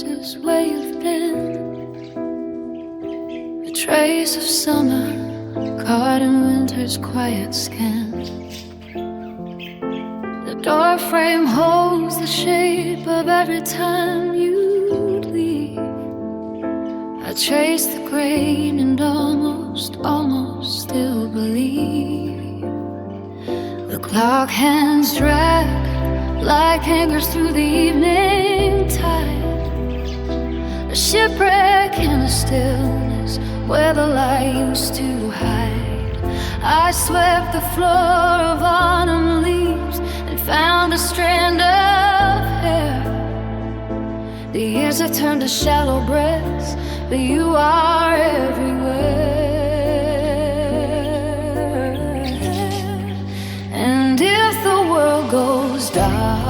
places where you've been. A trace of summer caught in winter's quiet skin. The door frame holds the shape of every time you'd leave. I chase the grain and almost still believe. The clock hands drag like anchors through the evening tide. A shipwreck in the stillness where the light used to hide. I swept the floor of autumn leaves and found a strand of hair. The years have turned to shallow breaths, but you are everywhere. And if the world goes dark,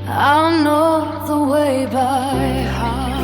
I'll know the way by heart.